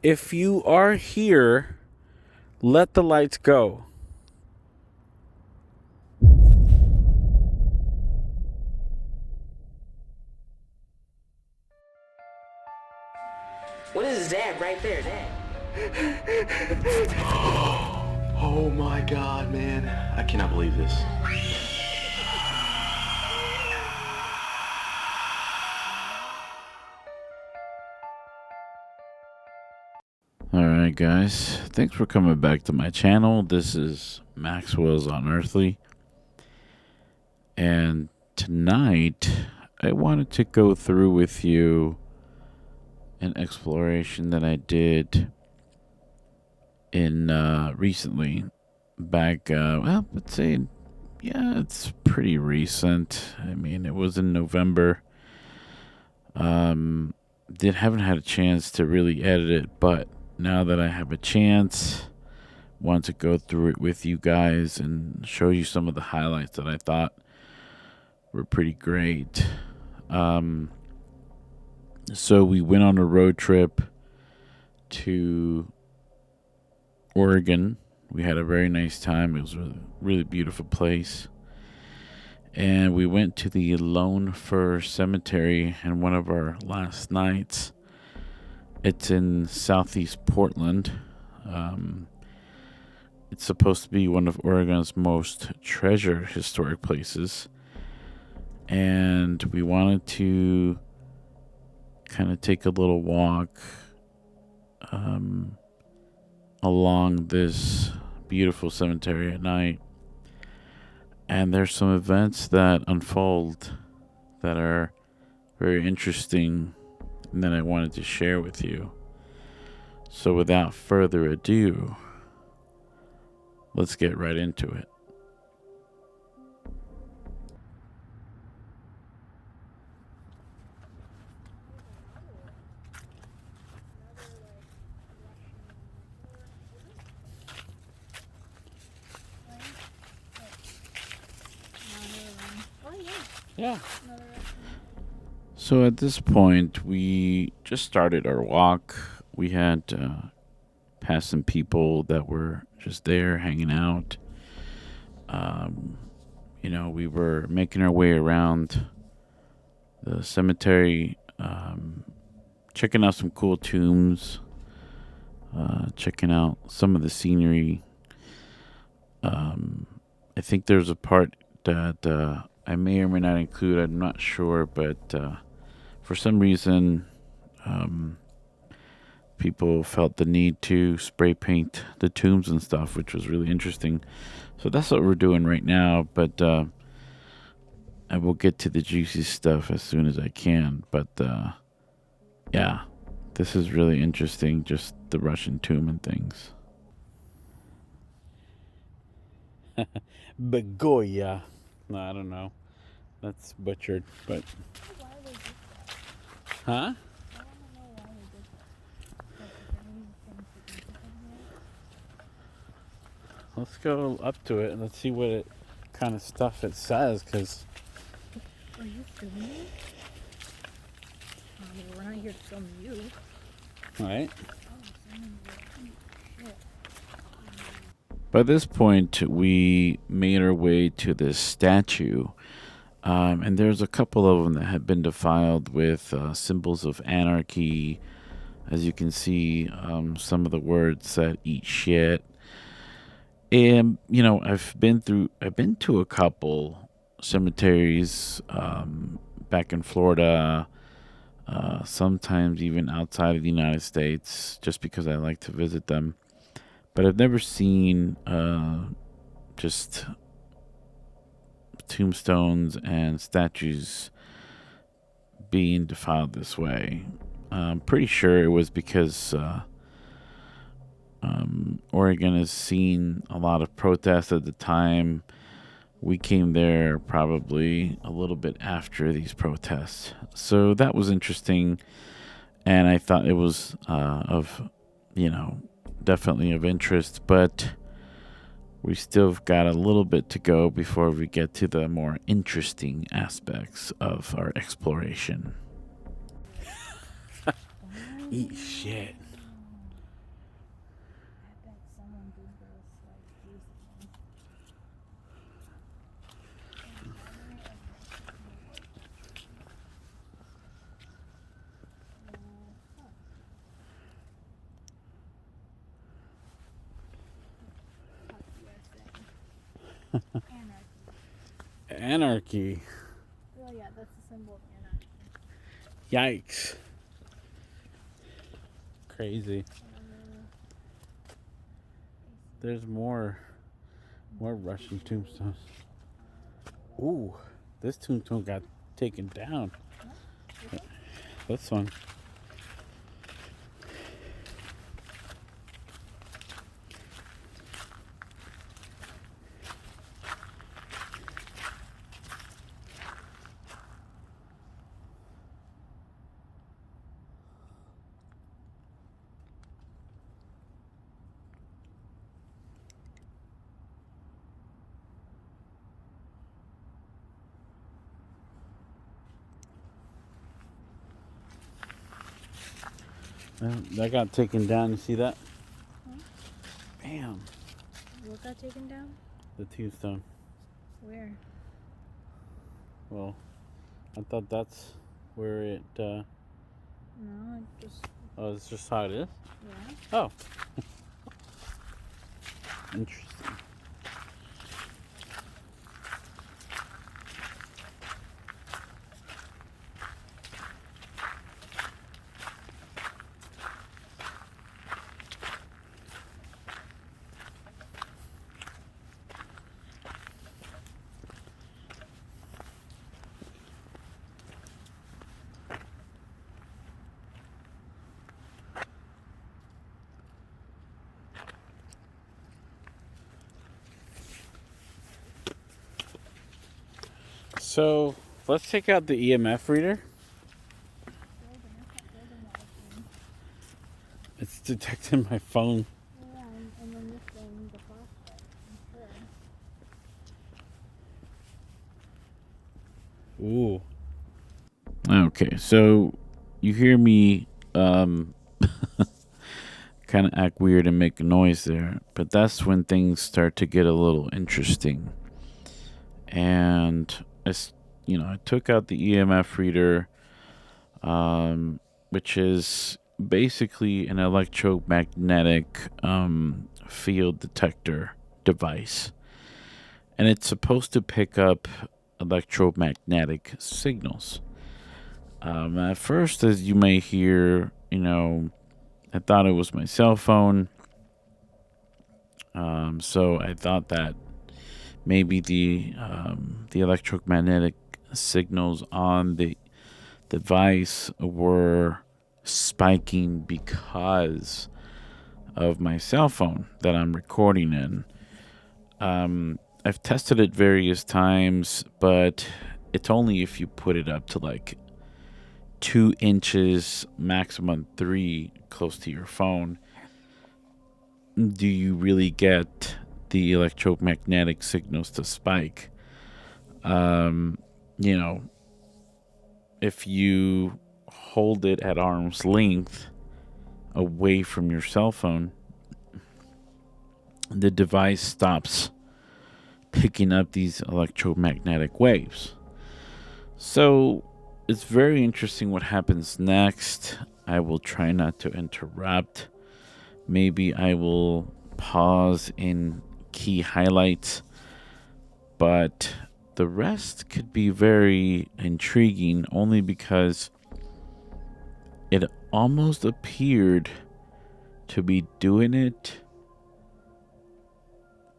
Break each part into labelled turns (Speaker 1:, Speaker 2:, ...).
Speaker 1: If you are here, let the lights go.
Speaker 2: What is that right there, Dad?
Speaker 3: Oh my God, man. I cannot believe this.
Speaker 1: Alright guys, thanks for coming back to my channel. This is Maxwell's Unearthly. And tonight, I wanted to go through with you an exploration that I did in recently. Back, well, let's say, yeah, it's pretty recent. I mean, it was in November. Haven't had a chance to really edit it, but now that I have a chance, want to go through it with you guys and show you some of the highlights that I thought were pretty great. So we went on a road trip to Oregon. We had a very nice time. It was a really beautiful place. And we went to the LoneFir Cemetery in one of our last nights. It's in southeast Portland. It's supposed to be one of Oregon's most treasured historic places. And we wanted to kind of take a little walk along this beautiful cemetery at night. And there's some events that unfold that are very interesting and that I wanted to share with you. So without further ado, let's get right into it. Yeah. So at this point, we just started our walk. We had passed some people that were just there hanging out. We were making our way around the cemetery, checking out some cool tombs, checking out some of the scenery. I think there's a part that I may or may not include. I'm not sure, but for some reason, people felt the need to spray paint the tombs and stuff, which was really interesting. So that's what we're doing right now, but I will get to the juicy stuff as soon as I can. But yeah, this is really interesting, just the Russian tomb and things. Begoya. No, I don't know. That's butchered, but... Huh? Let's go up to it and let's see what it kind of stuff it says, because...
Speaker 4: Are you filming me? We're not here to film you.
Speaker 1: Right? By this point, we made our way to this statue. And there's a couple of them that have been defiled with symbols of anarchy. As you can see, some of the words that eat shit. And, I've been to a couple cemeteries back in Florida, sometimes even outside of the United States, just because I like to visit them. But I've never seen just tombstones and statues being defiled this way. I'm pretty sure it was because Oregon has seen a lot of protests at the time. We came there probably a little bit after these protests. So that was interesting. And I thought it was definitely of interest. But we still got a little bit to go before we get to the more interesting aspects of our exploration. Eat shit. Anarchy.
Speaker 4: Oh yeah, that's the symbol of anarchy.
Speaker 1: Yikes. Crazy. There's more Russian tombstones. Ooh, this tombstone got taken down. This one. That got taken down. You see that?
Speaker 4: Huh?
Speaker 1: Bam.
Speaker 4: What got taken down?
Speaker 1: The tombstone.
Speaker 4: Where?
Speaker 1: Well, I thought that's where it.
Speaker 4: No, it just.
Speaker 1: Oh, it's just how it is.
Speaker 4: Yeah.
Speaker 1: Oh. Interesting. So let's take out the EMF reader. It's detecting my phone.
Speaker 4: Yeah, and then this thing, the flashlight, I'm sure.
Speaker 1: Ooh. Okay, so you hear me kind of act weird and make a noise there, but that's when things start to get a little interesting. And I took out the EMF reader, which is basically an electromagnetic field detector device, and it's supposed to pick up electromagnetic signals. At first, as you may hear, I thought it was my cell phone. So I thought that maybe the electromagnetic signals on the device were spiking because of my cell phone that I'm recording in. I've tested it various times, but it's only if you put it up to like 2 inches, maximum 3, close to your phone, do you really get the electromagnetic signals to spike. Um, you know, if you hold it at arm's length away from your cell phone, the device stops picking up these electromagnetic waves. So it's very interesting what happens next. I will try not to interrupt. Maybe I will pause in key highlights, but the rest could be very intriguing only because it almost appeared to be doing it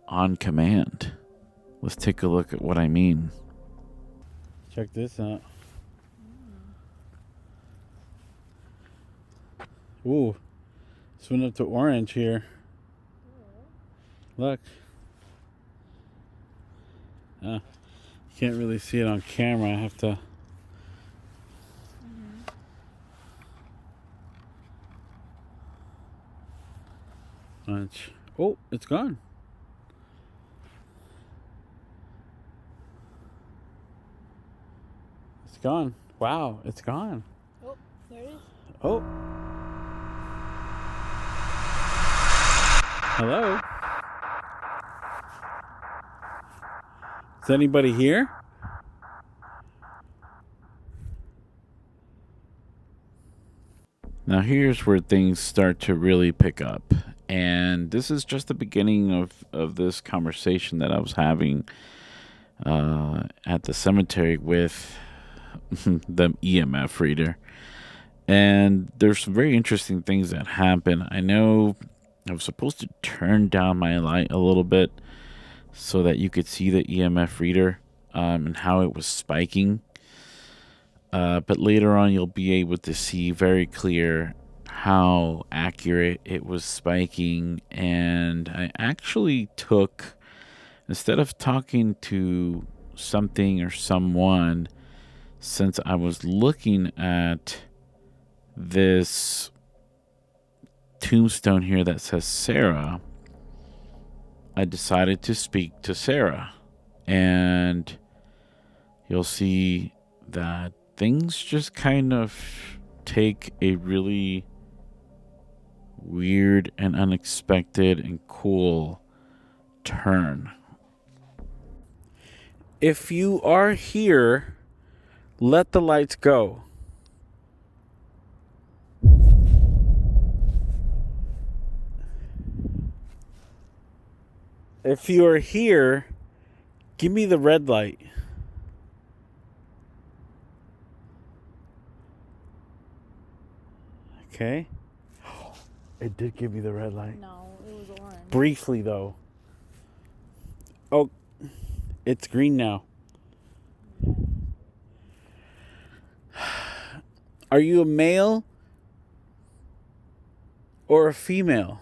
Speaker 1: on command. Let's take a look at what I mean. Check this out. Ooh, it's went up to orange here. Look. You can't really see it on camera. I have to. Watch. Oh, it's gone. It's gone. Wow, it's gone.
Speaker 4: Oh, there it is.
Speaker 1: Oh. Hello? Is anybody here? Now here's where things start to really pick up. And this is just the beginning of this conversation that I was having at the cemetery with the EMF reader. And there's some very interesting things that happen. I know I was supposed to turn down my light a little bit so that you could see the EMF reader and how it was spiking. But later on, you'll be able to see very clear how accurate it was spiking. And I actually took, instead of talking to something or someone, since I was looking at this tombstone here that says Sarah, I decided to speak to Sarah. And you'll see that things just kind of take a really weird and unexpected and cool turn. If you are here, let the lights go. If you are here, give me the red light. Okay. It did give me the red light.
Speaker 4: No, it was orange.
Speaker 1: Briefly, though. Oh, it's green now. Are you a male or a female?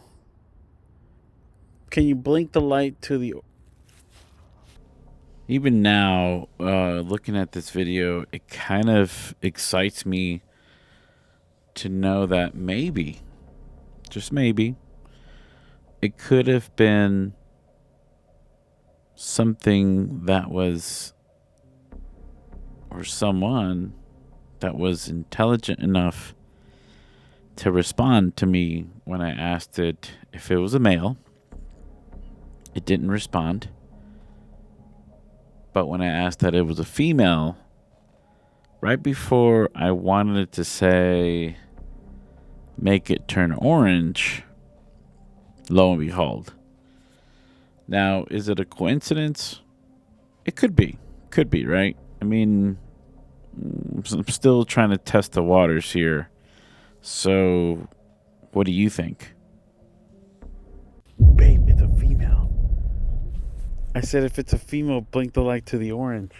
Speaker 1: Can you blink the light to the... Even now, looking at this video, it kind of excites me to know that maybe, just maybe, it could have been something that was, or someone that was intelligent enough to respond to me when I asked it if it was a male. It didn't respond. But when I asked that it was a female, right before I wanted it to say, make it turn orange, lo and behold. Now, is it a coincidence? It could be. Could be, right? I mean, I'm still trying to test the waters here. So, what do you think? Babe, it's a female. I said if it's a female, blink the light to the orange.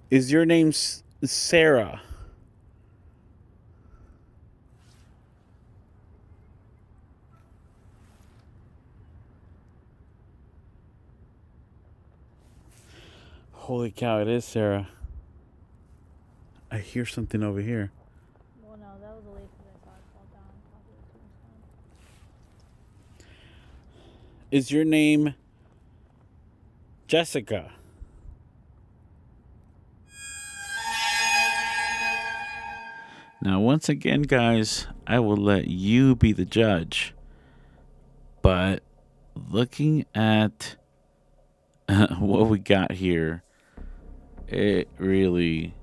Speaker 1: Is your name Sarah? Holy cow, it is Sarah. I hear something over here.
Speaker 4: Well, no, that was a leaf that I saw it fall down on top of the tombstone.
Speaker 1: Is your name Jessica? Now, once again, guys, I will let you be the judge. But looking at what we got here, it really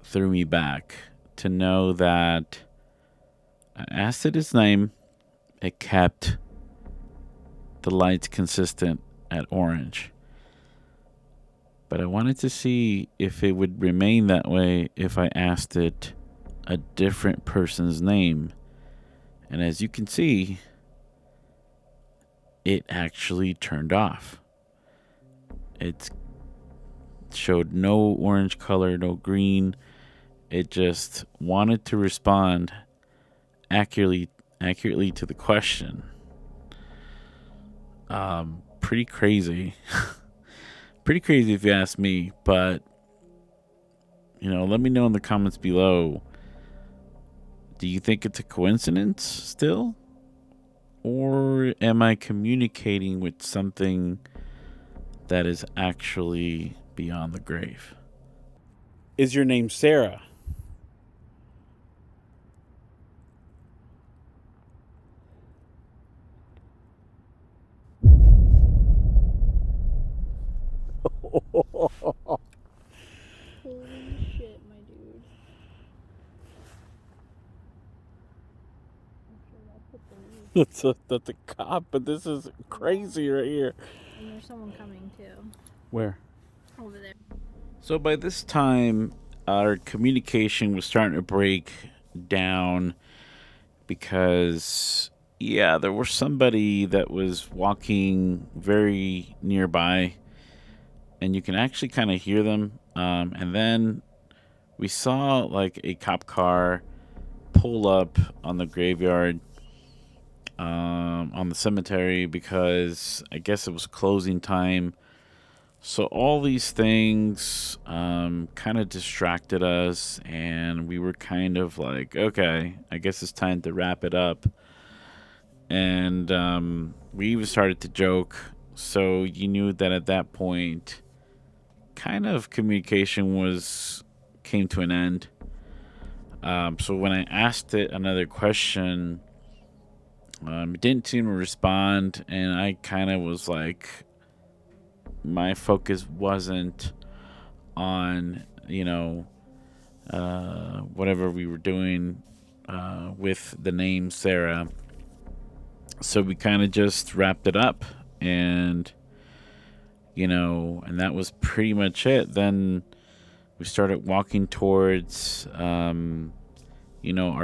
Speaker 1: threw me back to know that I asked it its name. It kept the lights consistent at orange. But I wanted to see if it would remain that way if I asked it a different person's name. And as you can see, it actually turned off. It showed no orange color, no green. It just wanted to respond accurately to the question. Pretty crazy. Pretty crazy if you ask me, but let me know in the comments below. Do you think it's a coincidence still? Or am I communicating with something that is actually beyond the grave? Is your name Sarah?
Speaker 4: Holy shit, my dude.
Speaker 1: that's a cop, but this is crazy right here.
Speaker 4: And there's someone coming too.
Speaker 1: Where?
Speaker 4: Over there.
Speaker 1: So by this time, our communication was starting to break down because, yeah, there was somebody that was walking very nearby, and you can actually kind of hear them. And then we saw like a cop car pull up on the graveyard, on the cemetery, because I guess it was closing time. So all these things kind of distracted us, and we were kind of like, okay, I guess it's time to wrap it up. And we even started to joke. So you knew that at that point, kind of communication came to an end. So when I asked it another question, it didn't seem to respond, and I kind of was like, my focus wasn't on, whatever we were doing with the name Sarah. So we kind of just wrapped it up, and and that was pretty much it. Then we started walking towards our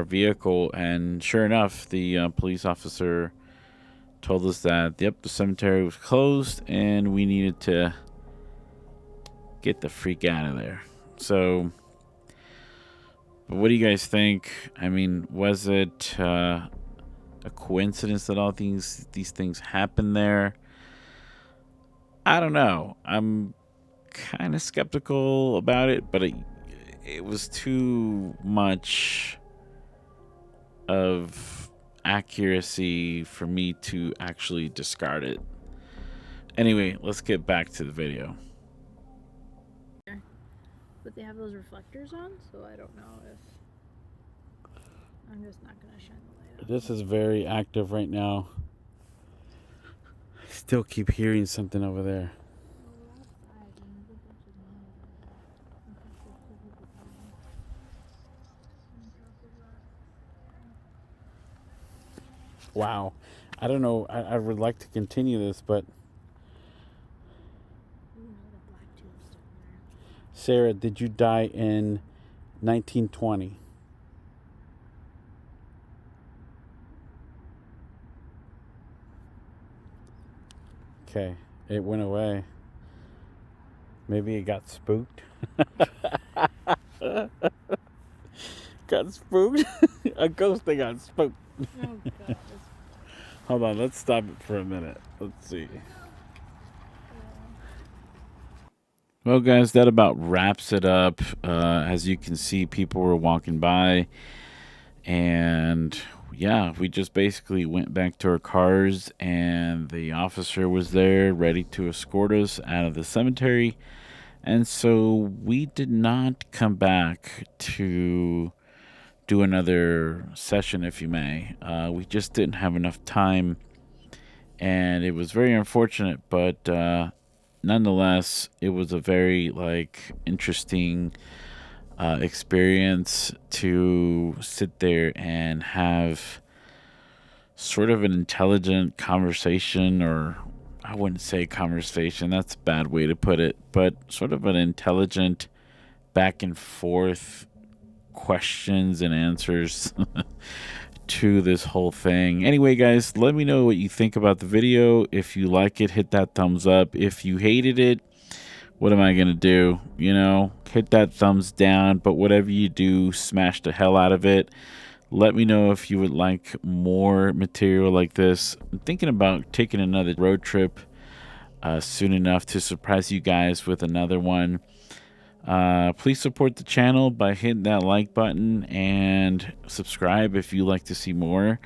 Speaker 1: vehicle, and sure enough, the police officer told us that the cemetery was closed and we needed to get the freak out of there. So, but what do you guys think? I mean, was it a coincidence that all these things happened there? I don't know. I'm kind of skeptical about it, but it was too much of accuracy for me to actually discard it. Anyway, let's get back to the video.
Speaker 4: But they have those reflectors on, so I don't know if... I'm just not going to shine the light on.
Speaker 1: This is very active right now. I still keep hearing something over there. Wow. I don't know. I would like to continue this, but Sarah, did you die in 1920? Okay. It went away. Maybe it got spooked. Got spooked? A ghost that got spooked.
Speaker 4: Oh, God.
Speaker 1: Hold on, let's stop it for a minute. Let's see. Well, guys, that about wraps it up. As you can see, people were walking by, and yeah, we just basically went back to our cars, and the officer was there ready to escort us out of the cemetery. And so we did not come back to do another session, if you may. We just didn't have enough time, and it was very unfortunate, but nonetheless, it was a very interesting experience to sit there and have sort of an intelligent conversation, or I wouldn't say conversation, that's a bad way to put it, but sort of an intelligent back and forth questions and answers to this whole thing. Anyway, guys, let me know what you think about the video. If you like it, hit that thumbs up. If you hated it, what am I gonna do? Hit that thumbs down, but whatever you do, smash the hell out of it. Let me know if you would like more material like this. I'm thinking about taking another road trip soon enough to surprise you guys with another one. Please support the channel by hitting that like button and subscribe if you like to see more.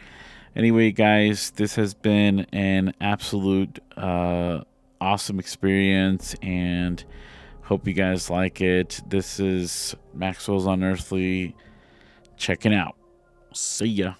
Speaker 1: Anyway, guys, this has been an absolute awesome experience, and hope you guys like it. This is Maxwell's Unearthly checking out. See ya.